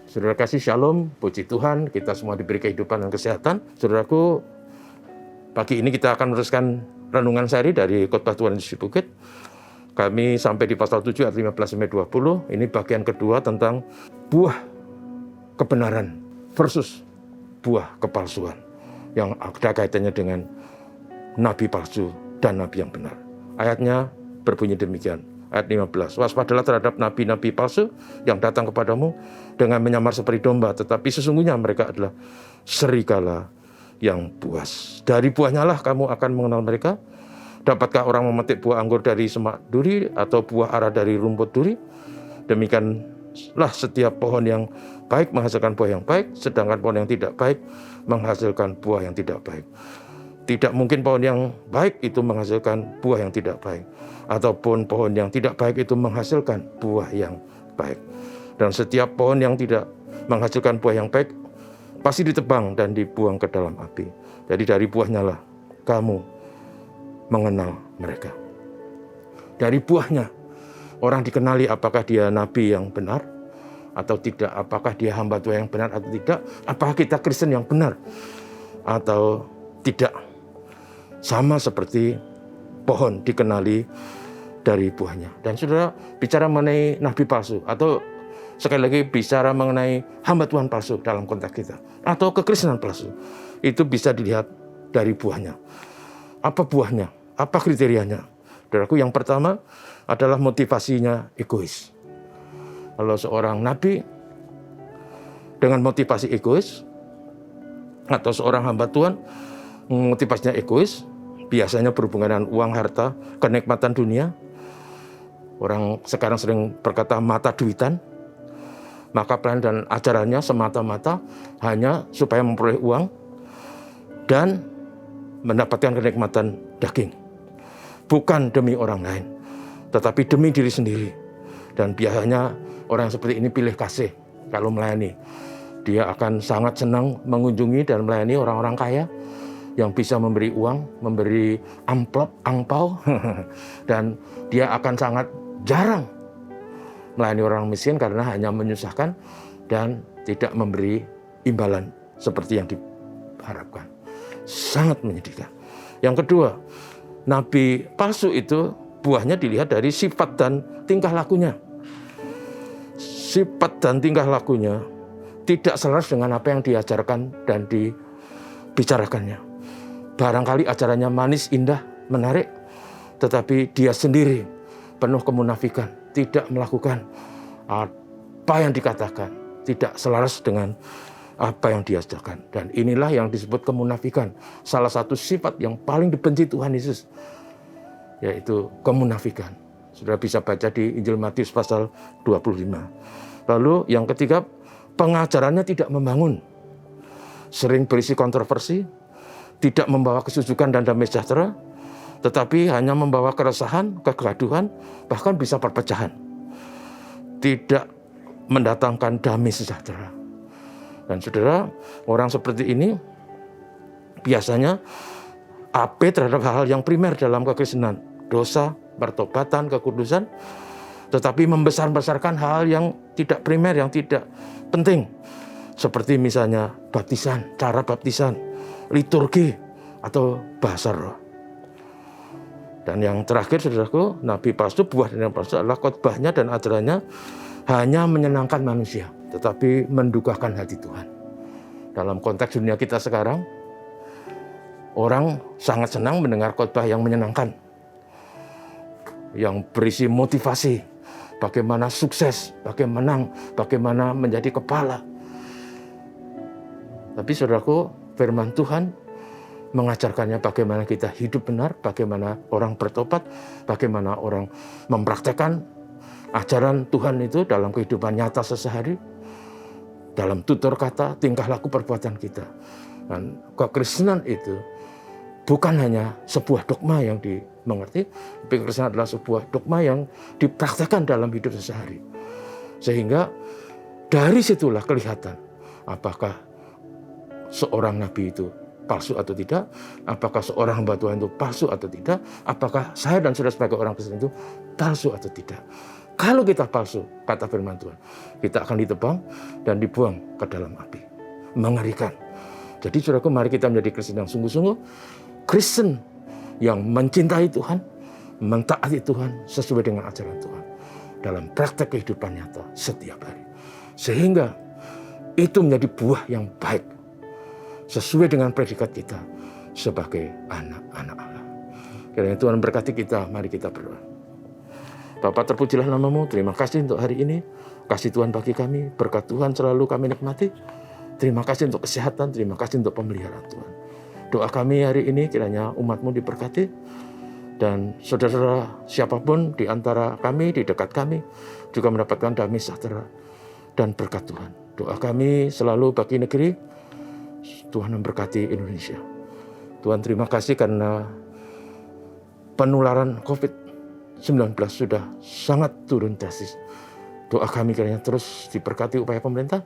Saudara kasih shalom, puji Tuhan, kita semua diberi kehidupan dan kesehatan. Saudaraku, pagi ini kita akan meneruskan renungan sehari dari khotbah Tuhan Yesus di Bukit. Kami sampai di pasal 7 ayat 15-20. Ini bagian kedua tentang buah kebenaran versus buah kepalsuan yang ada kaitannya dengan nabi palsu dan nabi yang benar. Ayatnya berbunyi demikian. Ayat 15, waspadalah terhadap nabi-nabi palsu yang datang kepadamu dengan menyamar seperti domba, tetapi sesungguhnya mereka adalah serigala yang buas. Dari buahnya lah kamu akan mengenal mereka. Dapatkah orang memetik buah anggur dari semak duri atau buah ara dari rumput duri? Demikianlah setiap pohon yang baik menghasilkan buah yang baik, sedangkan pohon yang tidak baik menghasilkan buah yang tidak baik. Tidak mungkin pohon yang baik itu menghasilkan buah yang tidak baik, ataupun pohon yang tidak baik itu menghasilkan buah yang baik. Dan setiap pohon yang tidak menghasilkan buah yang baik pasti ditebang dan dibuang ke dalam api. Jadi dari buahnya lah kamu mengenal mereka. Dari buahnya orang dikenali apakah dia nabi yang benar atau tidak, apakah dia hamba Tuhan yang benar atau tidak, apakah kita Kristen yang benar atau tidak. Sama seperti pohon dikenali dari buahnya. Dan saudara bicara mengenai nabi palsu, atau sekali lagi bicara mengenai hamba Tuhan palsu dalam konteks kita, atau kekristenan palsu, itu bisa dilihat dari buahnya. Apa buahnya? Apa kriterianya? Saudaraku, yang pertama adalah motivasinya egois. Kalau seorang nabi dengan motivasi egois, atau seorang hamba Tuhan motivasinya egois, biasanya berhubungan dengan uang, harta, kenikmatan dunia. Orang sekarang sering berkata mata duitan. Maka plan dan ajarannya semata-mata hanya supaya memperoleh uang dan mendapatkan kenikmatan daging. Bukan demi orang lain, tetapi demi diri sendiri. Dan biasanya orang seperti ini pilih kasih kalau melayani. Dia akan sangat senang mengunjungi dan melayani orang-orang kaya yang bisa memberi uang, memberi amplop, angpau, dan dia akan sangat jarang melayani orang miskin karena hanya menyusahkan dan tidak memberi imbalan seperti yang diharapkan. Sangat menyedihkan. Yang kedua, nabi palsu itu buahnya dilihat dari sifat dan tingkah lakunya. Sifat dan tingkah lakunya tidak selaras dengan apa yang diajarkan dan dibicarakannya. Barangkali acaranya manis, indah, menarik, tetapi dia sendiri penuh kemunafikan, tidak melakukan apa yang dikatakan, tidak selaras dengan apa yang diajarkan. Dan inilah yang disebut kemunafikan. Salah satu sifat yang paling dibenci Tuhan Yesus, yaitu kemunafikan. Sudah bisa baca di Injil Matius pasal 25. Lalu yang ketiga, pengajarannya tidak membangun. Sering berisi kontroversi, tidak membawa kesujukan dan damai sejahtera, tetapi hanya membawa keresahan, kegaduhan, bahkan bisa perpecahan. Tidak mendatangkan damai sejahtera. Dan saudara, orang seperti ini biasanya ape terhadap hal-hal yang primer dalam kekristenan. Dosa, pertobatan, kekudusan, tetapi membesar-besarkan hal yang tidak primer, yang tidak penting. Seperti misalnya baptisan, cara baptisan, liturgi, atau bahasa roh. Dan yang terakhir, saudaraku, nabi palsu, buah dari nabi palsu adalah khotbahnya dan ajarannya hanya menyenangkan manusia, tetapi mendukakan hati Tuhan. Dalam konteks dunia kita sekarang, orang sangat senang mendengar khotbah yang menyenangkan, yang berisi motivasi, bagaimana sukses, bagaimana menjadi kepala. Tapi saudaraku, firman Tuhan mengajarkannya bagaimana kita hidup benar, bagaimana orang bertobat, bagaimana orang mempraktekkan ajaran Tuhan itu dalam kehidupan nyata sehari-hari, dalam tutur kata, tingkah laku, perbuatan kita. Dan kekristenan itu bukan hanya sebuah dogma yang dimengerti, tapi kekristenan adalah sebuah dogma yang dipraktekkan dalam hidup sehari-hari. Sehingga dari situlah kelihatan apakah seorang nabi itu palsu atau tidak, apakah seorang hamba Tuhan itu palsu atau tidak, apakah saya dan saudara sebagai orang Kristen itu palsu atau tidak. Kalau kita palsu, kata firman Tuhan, kita akan ditebang dan dibuang ke dalam api. Mengerikan. Jadi saudaraku, mari kita menjadi Kristen yang sungguh-sungguh. Kristen yang mencintai Tuhan, mentaati Tuhan sesuai dengan ajaran Tuhan. Dalam praktek kehidupan nyata setiap hari. Sehingga itu menjadi buah yang baik. Sesuai dengan predikat kita sebagai anak-anak Allah. Kiranya Tuhan berkati kita, mari kita berdoa. Bapa, terpujilah nama-Mu, terima kasih untuk hari ini. Kasih Tuhan bagi kami, berkat Tuhan selalu kami nikmati. Terima kasih untuk kesehatan, terima kasih untuk pemeliharaan Tuhan. Doa kami hari ini kiranya umat-Mu diberkati. Dan saudara siapapun di antara kami, di dekat kami, juga mendapatkan damai sejahtera dan berkat Tuhan. Doa kami selalu bagi negeri, Tuhan memberkati Indonesia. Tuhan terima kasih karena penularan COVID-19 sudah sangat turun drastis. Doa kami kiranya terus diberkati upaya pemerintah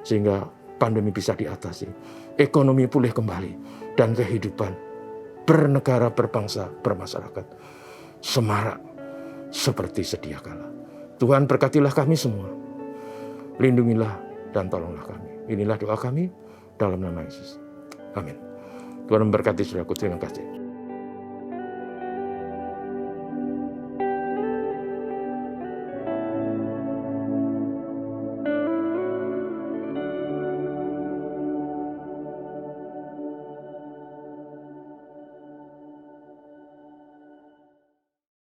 sehingga pandemi bisa diatasi. Ekonomi pulih kembali dan kehidupan bernegara, berbangsa, bermasyarakat semarak seperti sedia kala. Tuhan berkatilah kami semua. Lindungilah dan tolonglah kami. Inilah doa kami dalam nama Yesus. Amin. Tuhan memberkati saudaraku. Terima kasih.